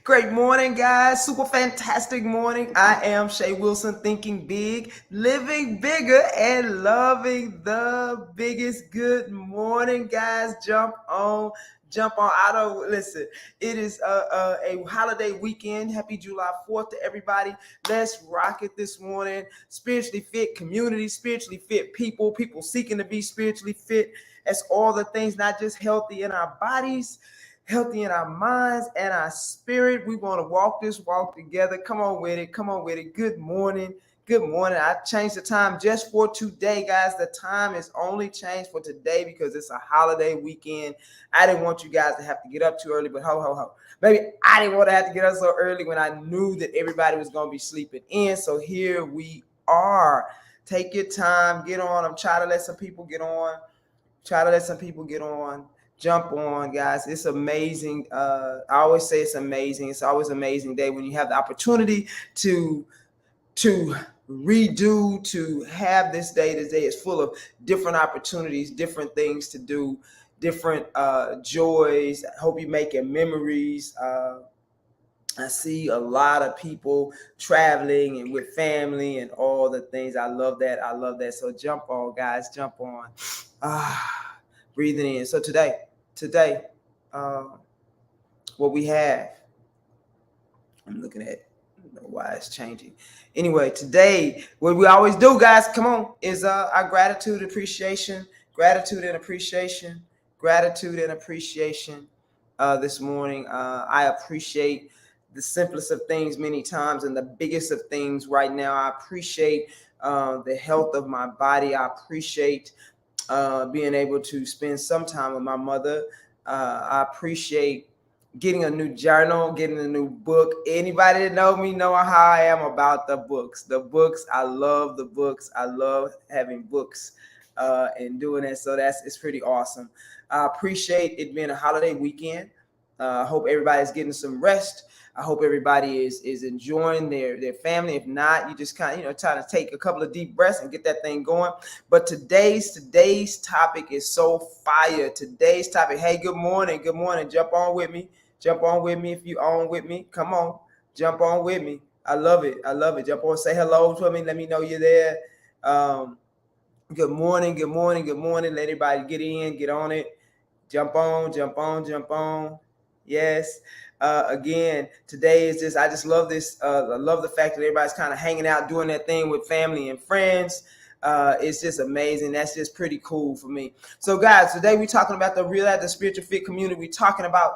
Great morning, guys. Super fantastic morning. I am Shay Wilson, thinking big, living bigger, and loving the biggest. Good morning, guys. Jump on. Listen, it is a holiday weekend. Happy July 4th to everybody. Let's rock it this morning. Spiritually fit community, spiritually fit people seeking to be spiritually fit. That's all the things, not just healthy in our bodies, healthy in our minds and our spirit. We want to walk this walk together. Come on with it. Come on with it. Good morning. Good morning. I changed the time just for today, guys. The time is only changed for today because it's a holiday weekend. I didn't want you guys to have to get up too early, but ho. Maybe I didn't want to have to get up so early when I knew that everybody was going to be sleeping in. So here we are. Take your time. Get on. I'm trying to let some people get on. Jump on, guys. It's amazing. I always say it's amazing. It's always an amazing day when you have the opportunity to redo, to have this day. This day is full of different opportunities, different things to do, different joys. I hope you're making memories. I see a lot of people traveling and with family and all the things. I love that. So jump on, guys. Jump on. Breathing in. So today, what we have, I'm looking at, I don't know why it's changing. Anyway, today, what we always do, guys, come on, is our gratitude and appreciation this morning. I appreciate the simplest of things many times and the biggest of things right now. I appreciate the health of my body. I appreciate being able to spend some time with my mother. I appreciate getting a new journal, getting a new book. Anybody that know me know how I am about the books. I love the books. I love having books and doing it. So it's pretty awesome. I appreciate it being a holiday weekend. I hope everybody's getting some rest. I hope everybody is enjoying their family. If not, you just kind of, try to take a couple of deep breaths and get that thing going. But today's topic is so fire. Today's topic. Hey, good morning. Jump on with me. If you on with me. Come on. Jump on with me. I love it. Jump on. Say hello to me. Let me know you're there. Good morning. Let everybody get in. Get on it. Jump on. Yes. Again, today is just, I just love this. I love the fact that everybody's kind of hanging out, doing that thing with family and friends. It's just amazing. That's just pretty cool for me. So guys, today we're talking about the spiritual fit community. We're talking about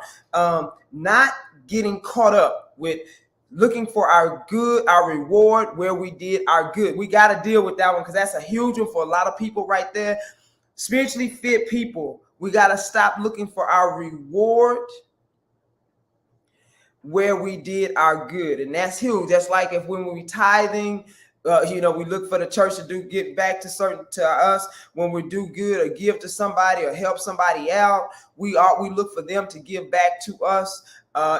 not getting caught up with looking for our good, our reward where we did our good. We got to deal with that one because that's a huge one for a lot of people right there. Spiritually fit people, we got to stop looking for our reward where we did our good. And that's huge. That's like if when we tithing, we look for the church to get back to us. When we do good or give to somebody or help somebody out, we look for them to give back to us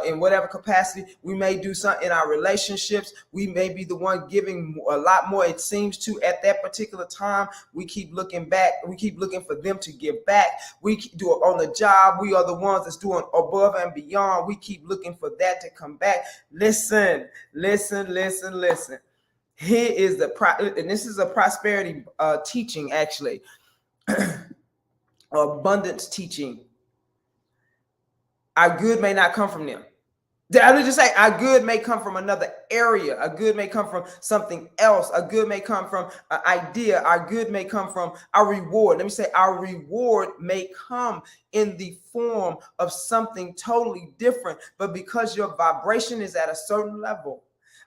in whatever capacity. We may do something in our relationships. We may be the one giving a lot more, it seems, to at that particular time. We keep looking back. We keep looking for them to give back. We do it on the job. We are the ones that's doing above and beyond. We keep looking for that to come back. Listen. Here is and this is a prosperity teaching, actually, abundance teaching. Our good may not come from them. I would just say our good may come from another area. A good may come from something else. A good may come from an idea. Our good may come from our reward. Let me say our reward may come in the form of something totally different. But because your vibration is at a certain level,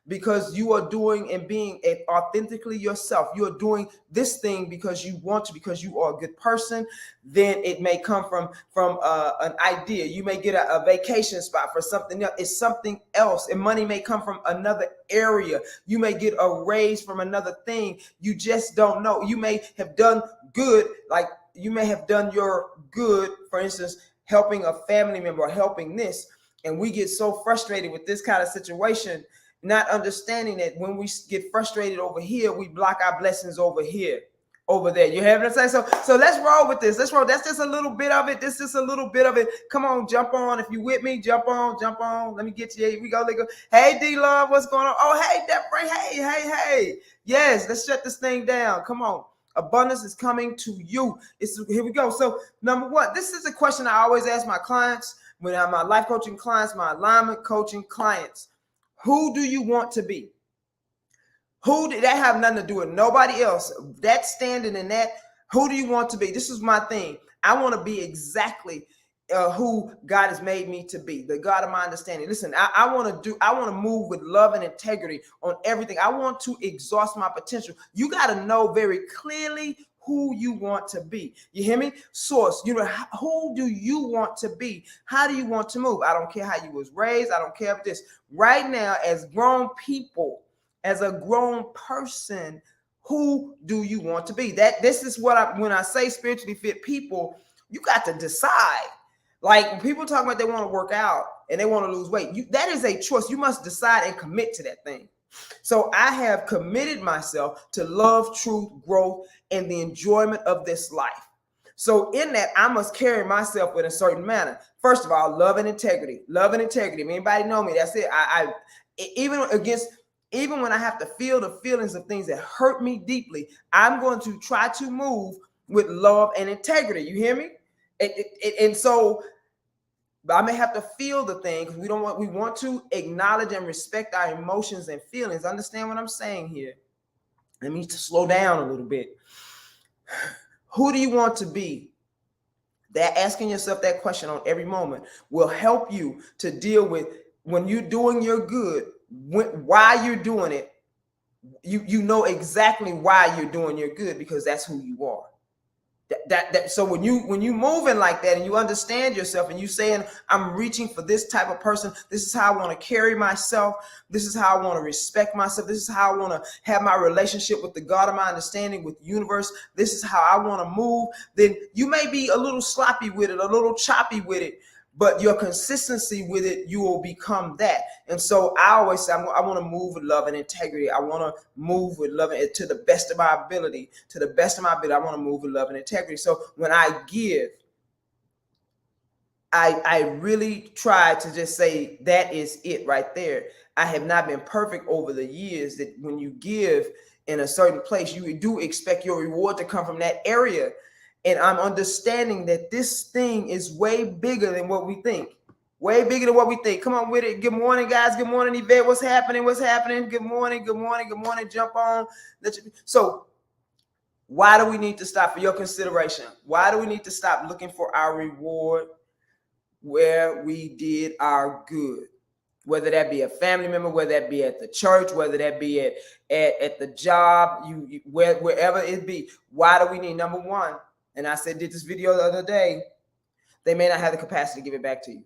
because you are doing and being authentically yourself, you are doing this thing because you want to, because you are a good person, then it may come from an idea. You may get a vacation spot for something else. It's something else. And money may come from another area. You may get a raise from another thing. You just don't know. You may have done good, like you may have done your good, for instance, helping a family member or helping this. And we get so frustrated with this kind of situation, not understanding that when we get frustrated over here, we block our blessings over here. over there. You have what I'm saying? So let's roll with this. Let's roll. That's just a little bit of it. This is a little bit of it. Come on, jump on. If you with me, jump on. Let me get you. Here we go. Hey, D-Love, what's going on? Oh, hey, Deborah. Hey. Yes, let's shut this thing down. Come on. Abundance is coming to you. Here we go. So number one, this is a question I always ask my clients when I'm my life coaching clients, my alignment coaching clients. Who do you want to be? Who did that have nothing to do with nobody else? That standing in that, who do you want to be? This is my thing. I want to be exactly who God has made me to be, the God of my understanding. Listen, I want to move with love and integrity on everything. I want to exhaust my potential. You got to know very clearly who you want to be. You hear me? Source, who do you want to be? How do you want to move? I don't care how you was raised. I don't care if this right now as grown people, as a grown person, who do you want to be? This is what when I say spiritually fit people, you got to decide. Like when people talk about they want to work out and they want to lose weight, that is a choice. You must decide and commit to that thing. So I have committed myself to love, truth, growth, and the enjoyment of this life. So in that, I must carry myself in a certain manner. First of all, love and integrity. Love and integrity. If anybody know me, that's it. Even when I have to feel the feelings of things that hurt me deeply, I'm going to try to move with love and integrity. You hear me? And so I may have to feel the thing because we want to acknowledge and respect our emotions and feelings. Understand what I'm saying here? Let me slow down a little bit. Who do you want to be? That asking yourself that question on every moment will help you to deal with when you're doing your good. Why you're doing it, you know exactly why you're doing your good because that's who you are. So when you moving like that and you understand yourself and you saying I'm reaching for this type of person, this is how I want to carry myself, this is how I want to respect myself, this is how I want to have my relationship with the God of my understanding, with the universe, this is how I want to move, then you may be a little sloppy with it, a little choppy with it, but your consistency with it, you will become that. And so I always say, I want to move with love and integrity. I want to move with love and to the best of my ability. To the best of my ability, I want to move with love and integrity. So when I give, I really try to just say that is it right there. I have not been perfect over the years that when you give in a certain place, you do expect your reward to come from that area. And I'm understanding that this thing is way bigger than what we think. Way bigger than what we think. Come on with it. Good morning, guys. Good morning, Yvette. What's happening? Good morning. Jump on. So why do we need to stop? For your consideration, why do we need to stop looking for our reward where we did our good? Whether that be a family member, whether that be at the church, whether that be at the job, wherever it be. Why do we need? Number one, and I did this video the other day, they may not have the capacity to give it back to you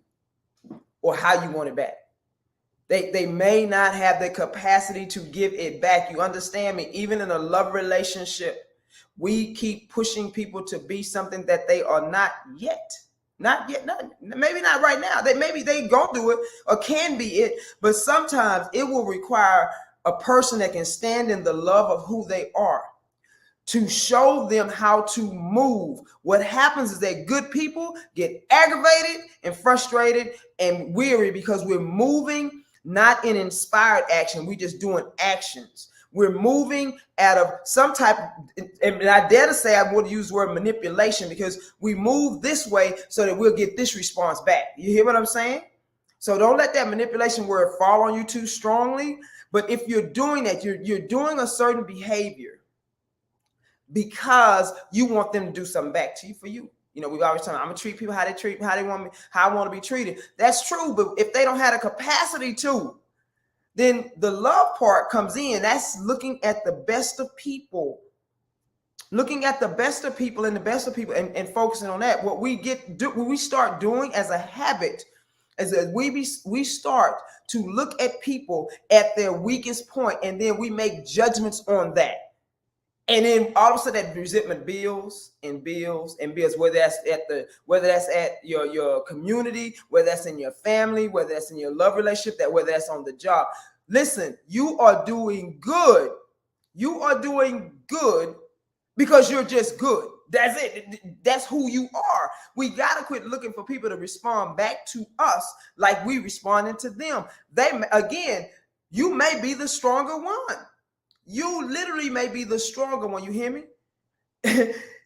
or how you want it back. They may not have the capacity to give it back. You understand me? Even in a love relationship, we keep pushing people to be something that they are not yet. Maybe not right now. Maybe they go do it or can be it, but sometimes it will require a person that can stand in the love of who they are to show them how to move. What happens is that good people get aggravated and frustrated and weary because we're moving not in inspired action. We're just doing actions. We're moving out of some type of, and I dare to say I would use the word manipulation because we move this way so that we'll get this response back. You hear what I'm saying? So don't let that manipulation word fall on you too strongly. But if you're doing that, you're doing a certain behavior because you want them to do something back to you for you. You know, we've always told them, I'm gonna treat people how they treat me, how they want me, how I want to be treated. That's true, but if they don't have the capacity to, then the love part comes in. That's looking at the best of people, and focusing on that. What we start doing as a habit is that we start to look at people at their weakest point, and then we make judgments on that. And then all of a sudden that resentment builds and builds and builds, whether that's at your community, whether that's in your family, whether that's in your love relationship, whether that's on the job. Listen, you are doing good. You are doing good because you're just good. That's it. That's who you are. We got to quit looking for people to respond back to us like we responding to them. Again, you may be the stronger one. You literally may be the stronger one. You hear me?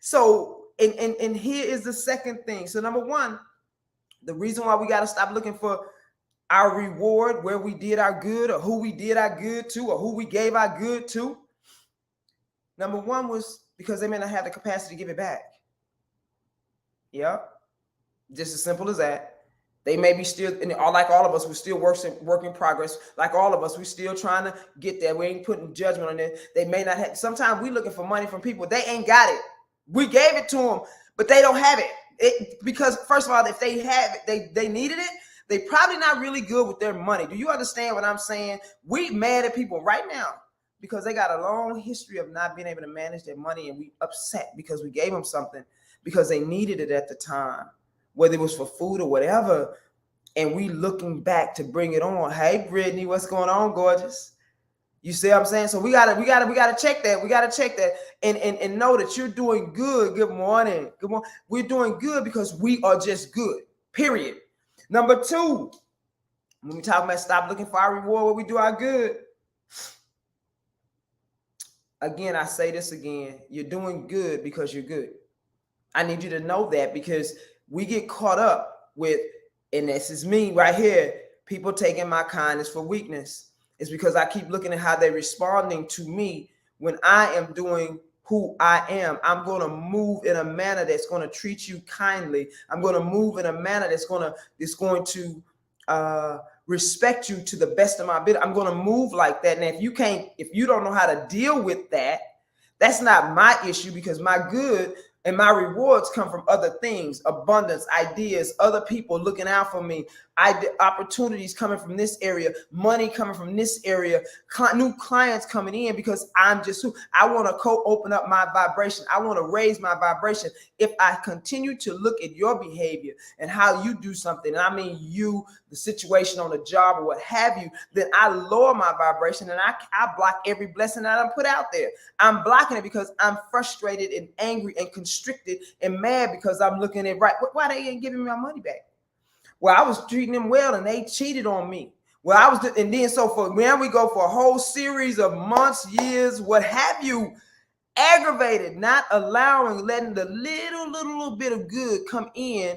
So, and here is the second thing. So number one, the reason why we got to stop looking for our reward, where we did our good or who we did our good to or who we gave our good to. Number one was because they may not have the capacity to give it back. Yep. Just as simple as that. They may be still, and like all of us, we're still work in progress. Like all of us, we're still trying to get there. We ain't putting judgment on it. They may not have. Sometimes we looking for money from people. They ain't got it. We gave it to them, but they don't have it. Because first of all, if they have it, they needed it. They probably not really good with their money. Do you understand what I'm saying? We mad at people right now because they got a long history of not being able to manage their money, and we upset because we gave them something because they needed it at the time, whether it was for food or whatever, and we looking back to bring it on. Hey, Brittany, what's going on, gorgeous? You see what I'm saying? So we gotta check that. We gotta check that and know that you're doing good. Good morning. Good morning. We're doing good because we are just good. Period. Number two, when we talk about stop looking for our reward where we do our good. Again, I say this again. You're doing good because you're good. I need you to know that, because we get caught up with, and this is me right here, people taking my kindness for weakness. It's because I keep looking at how they're responding to me when I am doing who I am. I'm going to move in a manner that's going to treat you kindly. I'm going to move in a manner that's going to respect you to the best of my ability. I'm going to move like that. And if you don't know how to deal with that, that's not my issue, because my good and my rewards come from other things: abundance, ideas, other people looking out for me, opportunities coming from this area, money coming from this area, new clients coming in, because I'm just who I want to open up my vibration. I want to raise my vibration. If I continue to look at your behavior and how you do something, and I mean you, the situation on the job or what have you, then I lower my vibration and I block every blessing that I put out there. I'm blocking it because I'm frustrated and angry and constricted and mad because I'm looking at why they ain't giving me my money back. Well, I was treating them well and they cheated on me. Well, and then so for now we go for a whole series of months, years, what have you, aggravated, not letting the little bit of good come in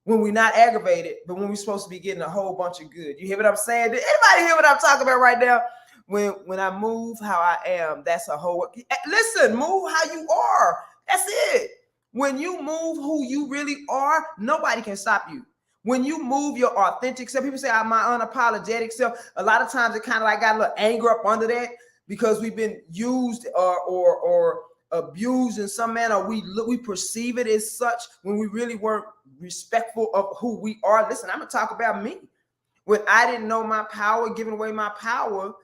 when we're not aggravated, but when we're supposed to be getting a whole bunch of good. You hear what I'm saying? Did anybody hear what I'm talking about right now? When I move how I am, that's a whole. Listen, move how you are. That's it. When you move who you really are, nobody can stop you. When you move your authentic self, people say I'm my unapologetic self. A lot of times it kind of like got a little anger up under that because we've been used or abused in some manner. We perceive it as such when we really weren't respectful of who we are. Listen, I'm gonna talk about me. When I didn't know my power, giving away my power,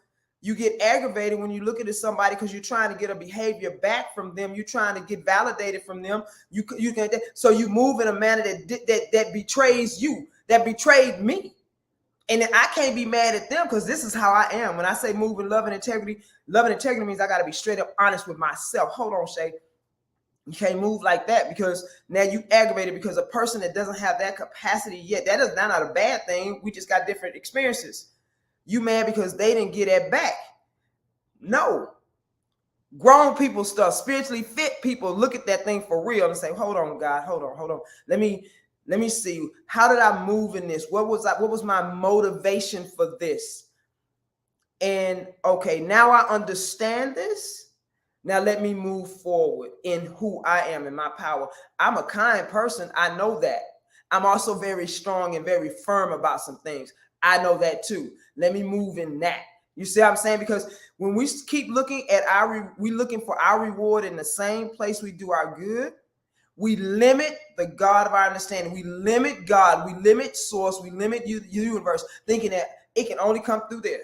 you get aggravated when you look at somebody because you're trying to get a behavior back from them. You're trying to get validated from them. So you move in a manner that betrays you, that betrayed me. And then I can't be mad at them because this is how I am. When I say move in love and integrity means I got to be straight up honest with myself. Hold on, Shay. You can't move like that because now you aggravated because a person that doesn't have that capacity yet, that is not a bad thing. We just got different experiences. You mad because they didn't get that back. No. Grown people stuff, spiritually fit people look at that thing for real and say, hold on, God, hold on. Let me see. How did I move in this? What was my motivation for this? And okay, now I understand this. Now let me move forward in who I am and my power. I'm a kind person. I know that. I'm also very strong and very firm about some things. I know that too. Let me move in that. You see what I'm saying? Because when we keep looking at we looking for our reward in the same place we do our good, we limit the God of our understanding. We limit God. We limit source. We limit the universe, thinking that it can only come through there.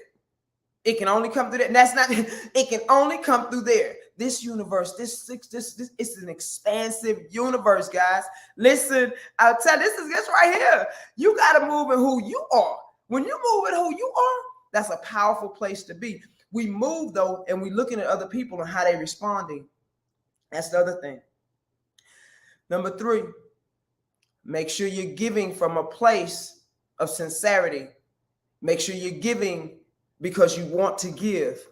It can only come through there. And that's not, it can only come through there. This universe, this it's an expansive universe, guys. Listen, I'll tell you, this right here. You got to move in who you are. When you move in who you are, that's a powerful place to be. We move though, and we looking at other people and how they responding. That's the other thing. Number 3, make sure you're giving from a place of sincerity. Make sure you're giving because you want to give,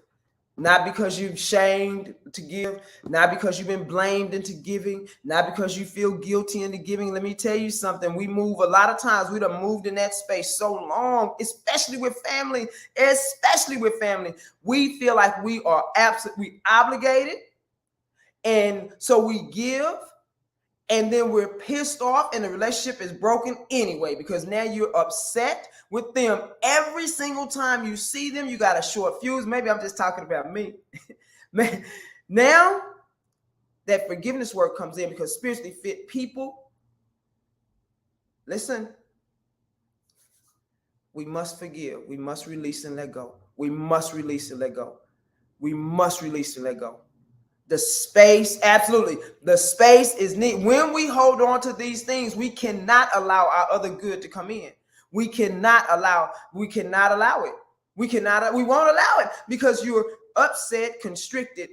not because you're shamed to give, not because you've been blamed into giving, not because you feel guilty into giving. Let me tell you something. We move a lot of times. We done moved in that space so long, especially with family, We feel like we are absolutely obligated. And so we give, and then we're pissed off, and the relationship is broken anyway, because now you're upset with them every single time you see them. You got a short fuse. Maybe I'm just talking about me. Now that forgiveness work comes in, because spiritually fit people, listen, we must forgive. We must release and let go. We must release and let go. We must release and let go. The space, absolutely. The space is needed. When we hold on to these things, we cannot allow our other good to come in. We cannot allow it. We won't allow it, because you're upset, constricted,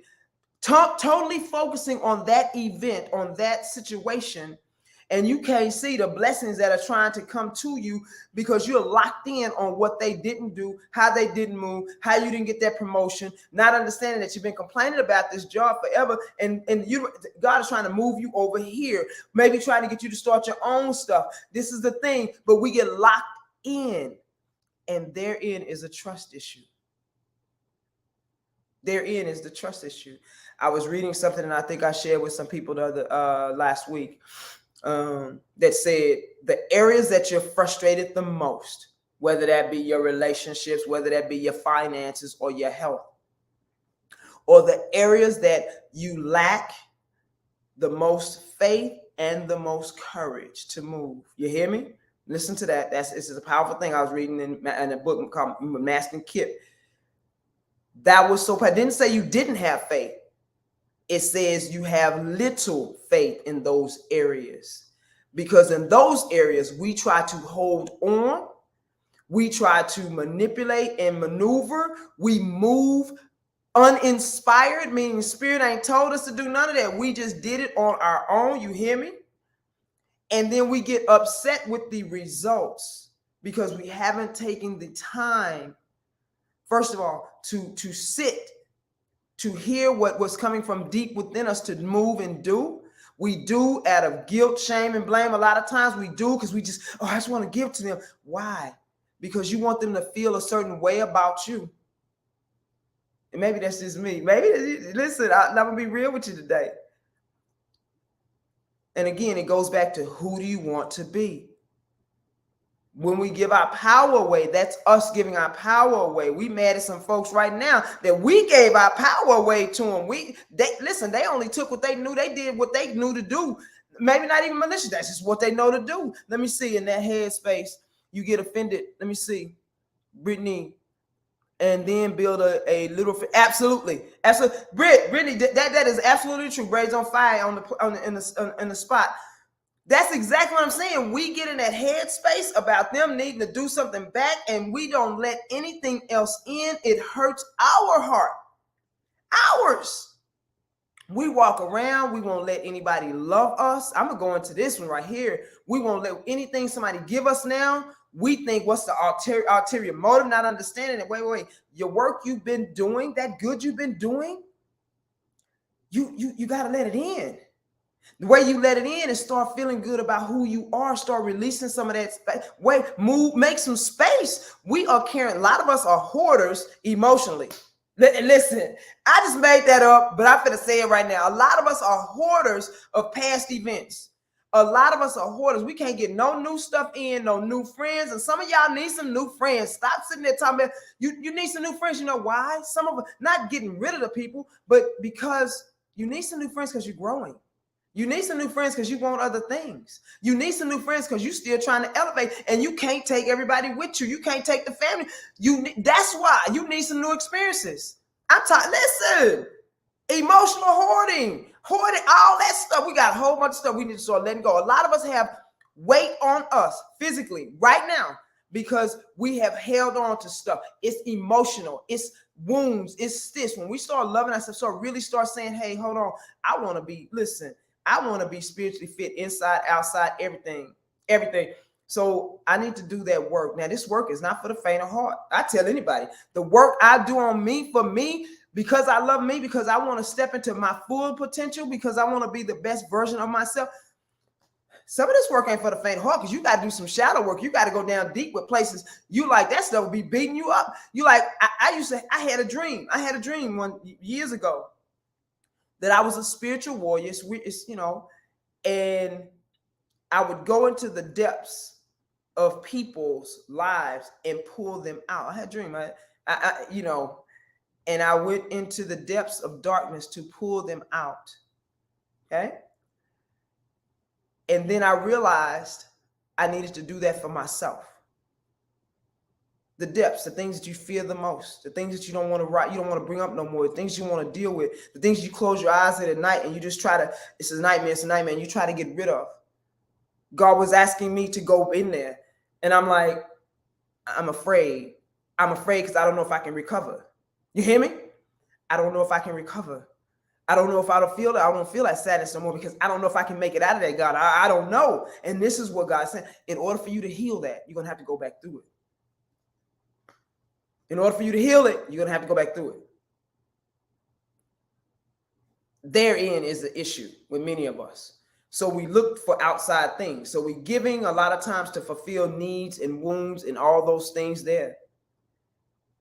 totally focusing on that event, on that situation. And you can't see the blessings that are trying to come to you, because you're locked in on what they didn't do, how they didn't move, how you didn't get that promotion, not understanding that you've been complaining about this job forever. And God is trying to move you over here, maybe trying to get you to start your own stuff. This is the thing, but we get locked in, and therein is a trust issue. Therein is the trust issue. I was reading something, and I think I shared with some people last week, that said the areas that you're frustrated the most, whether that be your relationships, whether that be your finances or your health, or the areas that you lack the most faith and the most courage to move. You hear me? Listen to that. This is a powerful thing I was reading in a book called Masking Kip. That was so. I didn't say you didn't have faith. It says you have little faith in those areas, because in those areas we try to hold on, we try to manipulate and maneuver, we move uninspired, meaning spirit ain't told us to do none of that. We just did it on our own. You hear me? And then we get upset with the results because we haven't taken the time, first of all, to sit, to hear what was coming from deep within us to move and do. We do out of guilt, shame, and blame. A lot of times we do because we just, I just want to give to them. Why? Because you want them to feel a certain way about you. And maybe that's just me. Listen, I'm going to be real with you today. And again, it goes back to, who do you want to be? When we give our power away, that's us giving our power away. We mad at some folks right now that we gave our power away to them. They only took what they knew. They did what they knew to do. Maybe not even malicious. That's just what they know to do. Let me see, in that headspace, you get offended. Let me see, Brittany, and then build a little. Absolutely. Brittany, that is absolutely true. Braids on fire in the spot. That's exactly what I'm saying. We get in that headspace about them needing to do something back, and we don't let anything else in. It hurts our heart. Ours. We walk around. We won't let anybody love us. I'm going to go into this one right here. We won't let anything somebody give us now. We think, what's the ulterior motive? Not understanding it. Wait. Your work you've been doing, that good you've been doing, you got to let it in. The way you let it in is start feeling good about who you are. Start releasing some of that space. Make some space. We are carrying. A lot of us are hoarders emotionally. Listen, I just made that up, but I'm going to say it right now. A lot of us are hoarders of past events. A lot of us are hoarders. We can't get no new stuff in, no new friends. And some of y'all need some new friends. Stop sitting there talking about you need some new friends. You know why? Some of us, not getting rid of the people, but because you need some new friends because you're growing. You need some new friends because you want other things. You need some new friends because you're still trying to elevate, and you can't take everybody with you. You can't take the family. That's why you need some new experiences. I'm talking. Listen, emotional hoarding, all that stuff. We got a whole bunch of stuff we need to start letting go. A lot of us have weight on us physically right now because we have held on to stuff. It's emotional. It's wounds. It's this. When we start loving ourselves, so really start saying, hey, hold on. I want to be spiritually fit inside, outside, everything. So I need to do that work. Now, this work is not for the faint of heart. I tell anybody, the work I do on me, for me, because I love me, because I want to step into my full potential, because I want to be the best version of myself. Some of this work ain't for the faint of heart, because you got to do some shadow work. You got to go down deep with places you like that stuff will be beating you up. You like, I had a dream. I had a dream years ago that I was a spiritual warrior, and I would go into the depths of people's lives and pull them out. I had a dream, and I went into the depths of darkness to pull them out. Okay. And then I realized I needed to do that for myself. The depths, the things that you fear the most, the things that you don't want to write, you don't want to bring up no more, the things you want to deal with, the things you close your eyes at night and you just it's a nightmare, and you try to get rid of. God was asking me to go in there. And I'm like, I'm afraid. I'm afraid because I don't know if I can recover. You hear me? I don't know if I can recover. I don't know if I don't feel that sadness no more, because I don't know if I can make it out of that, God. I don't know. And this is what God said. In order for you to heal that, you're going to have to go back through it. In order for you to heal it, you're going to have to go back through it. Therein is the issue with many of us. So we look for outside things. So we're giving a lot of times to fulfill needs and wounds and all those things there.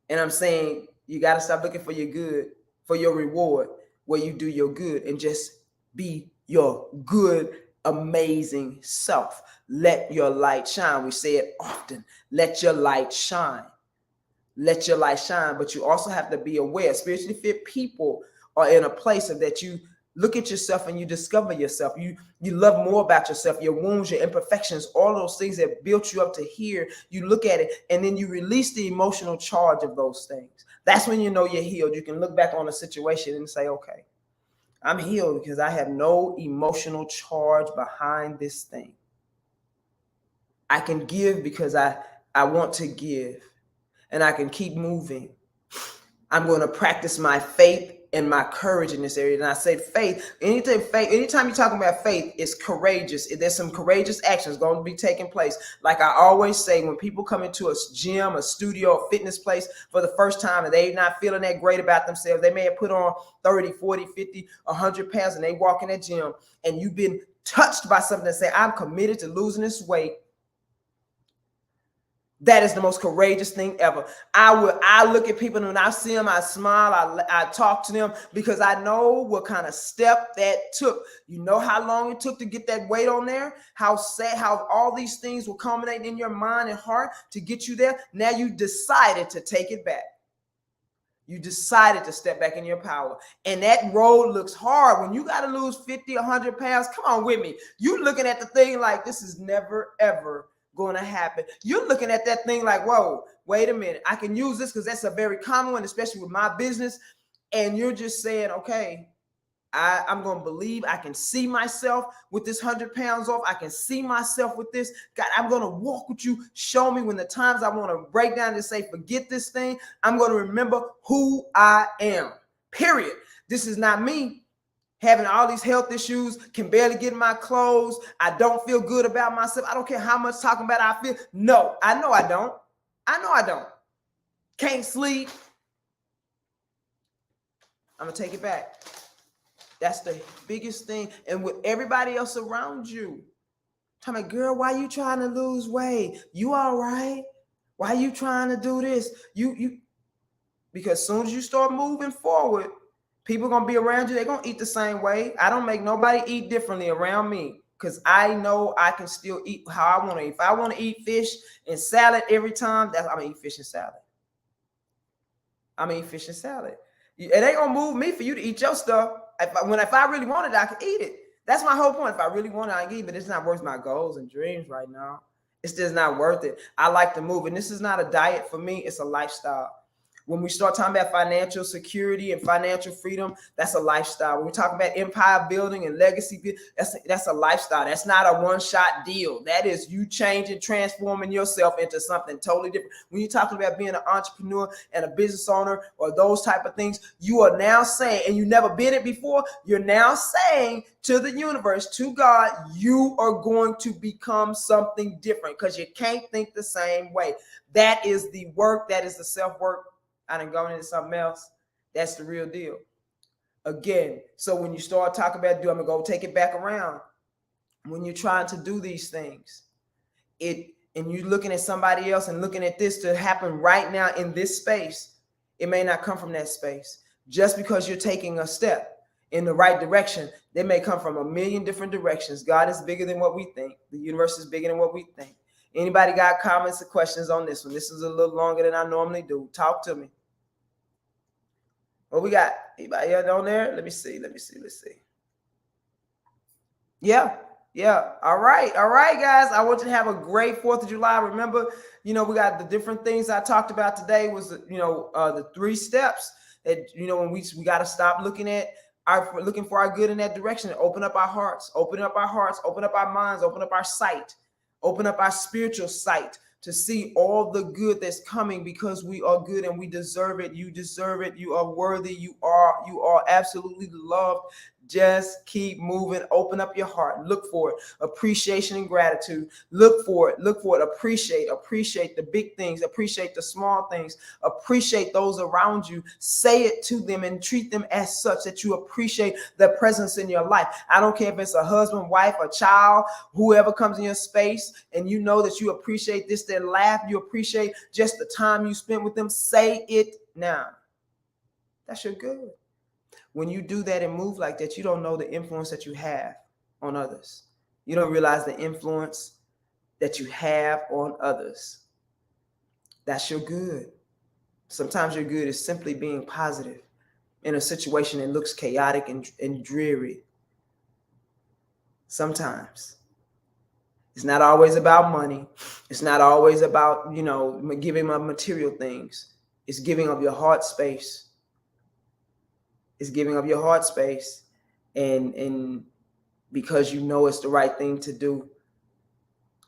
And I'm saying you got to stop looking for your good, for your reward, where you do your good, and just be your good, amazing self. Let your light shine. We say it often. Let your light shine. Let your light shine. But you also have to be aware. Spiritually fit people are in a place of that you look at yourself and you discover yourself. You love more about yourself, your wounds, your imperfections, all those things that built you up to here. You look at it and then you release the emotional charge of those things. That's when you know you're healed. You can look back on a situation and say, okay, I'm healed because I have no emotional charge behind this thing. I can give because I want to give, and I can keep moving. I'm going to practice my faith and my courage in this area. And I say faith, anytime you're talking about faith, it's courageous. There's some courageous actions going to be taking place. Like I always say, when people come into a gym, a studio, a fitness place for the first time, and they're not feeling that great about themselves, they may have put on 30, 40, 50, 100 pounds, and they walk in that gym, and you've been touched by something that say, I'm committed to losing this weight. That is the most courageous thing ever. I look at people, and when I see them, I smile, I talk to them, because I know what kind of step that took. You know how long it took to get that weight on there? How all these things will culminate in your mind and heart to get you there. Now you decided to take it back. You decided to step back in your power. And that road looks hard. When you got to lose 50, 100 pounds, come on with me. You looking at the thing like this is never, ever going to happen. You're looking at that thing like, whoa, wait a minute. I can use this because that's a very common one, especially with my business. And you're just saying, okay, I'm going to believe I can see myself with this 100 pounds off. I can see myself with this. God, I'm going to walk with you. Show me when the times I want to break down and say, forget this thing. I'm going to remember who I am, period. This is not me having all these health issues, can barely get in my clothes. I don't feel good about myself. I don't care how much talking about I feel. No, I know I don't. Can't sleep. I'm going to take it back. That's the biggest thing. And with everybody else around you, tell me, girl, why you trying to lose weight? You all right? Why you trying to do this? Because as soon as you start moving forward, people going to be around you. They're going to eat the same way. I don't make nobody eat differently around me, because I know I can still eat how I want to eat. If I want to eat fish and salad every time, I'm going to eat fish and salad. I'm going to eat fish and salad. It ain't going to move me for you to eat your stuff. If I really wanted it, I could eat it. That's my whole point. If I really want it, I can eat it, but it's not worth my goals and dreams right now. It's just not worth it. I like to move, and this is not a diet for me. It's a lifestyle. When we start talking about financial security and financial freedom, that's a lifestyle. When we talk about empire building and legacy, that's a lifestyle. That's not a one-shot deal. That is you changing, transforming yourself into something totally different. When you're talking about being an entrepreneur and a business owner or those type of things, you are now saying, and you never been it before, you're now saying to the universe, to God, you are going to become something different because you can't think the same way. That is the work. That is the self-work. I done gone into something else. That's the real deal. Again, so when you start talking about, I'm going to go take it back around. When you're trying to do these things, and you're looking at somebody else and looking at this to happen right now in this space, it may not come from that space. Just because you're taking a step in the right direction, they may come from a million different directions. God is bigger than what we think. The universe is bigger than what we think. Anybody got comments or questions on this one? This is a little longer than I normally do. Talk to me. What we got? Anybody on there? Let me see. Let's see. Yeah. All right, guys. I want you to have a great 4th of July. Remember, we got the different things I talked about today was, the 3 steps that, when we got to stop looking for our good in that direction and open up our hearts, open up our minds, open up our sight, open up our spiritual sight to see all the good that's coming because we are good and we deserve it. You deserve it. You are worthy. You are absolutely loved. Just keep moving. Open up your heart. Look for it. Appreciation and gratitude. Look for it. Appreciate the big things. Appreciate the small things. Appreciate those around you. Say it to them and treat them as such that you appreciate their presence in your life. I don't care if it's a husband, wife, a child, whoever comes in your space, and you know that you appreciate this, their laugh. You appreciate just the time you spent with them. Say it now. That's your good. When you do that and move like that, you don't know the influence that you have on others. You don't realize the influence that you have on others. That's your good. Sometimes your good is simply being positive in a situation that looks chaotic and dreary. Sometimes. It's not always about money. It's not always about, giving up material things. It's giving up your heart space. It's giving up your heart space and because it's the right thing to do.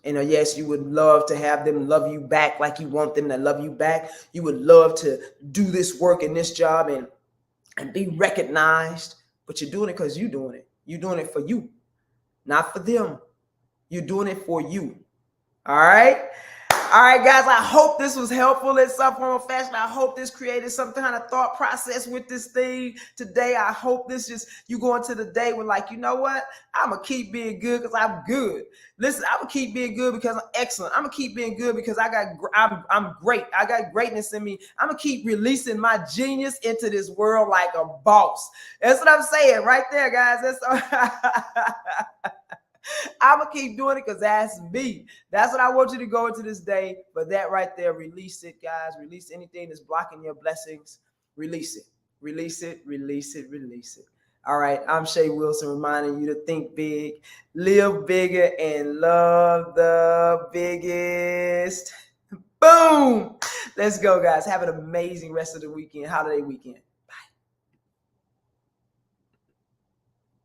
And yes, you would love to have them love you back like you want them to love you back. You would love to do this work in this job and be recognized, but you're doing it because you're doing it. You're doing it for you, not for them. You're doing it for you. All right. All right, guys, I hope this was helpful in some form or fashion. I hope this created some kind of thought process with this thing today. I hope you go into the day with you know what? I'm going to keep being good because I'm good. Listen, I'm going to keep being good because I'm excellent. I'm going to keep being good because I'm great. I got greatness in me. I'm going to keep releasing my genius into this world like a boss. That's what I'm saying right there, guys. I'm going to keep doing it because that's me. That's what I want you to go into this day. But that right there, release it, guys. Release anything that's blocking your blessings. Release it. Release it. Release it. Release it. All right. I'm Shay Wilson reminding you to think big, live bigger, and love the biggest. Boom. Let's go, guys. Have an amazing rest of the weekend, holiday weekend.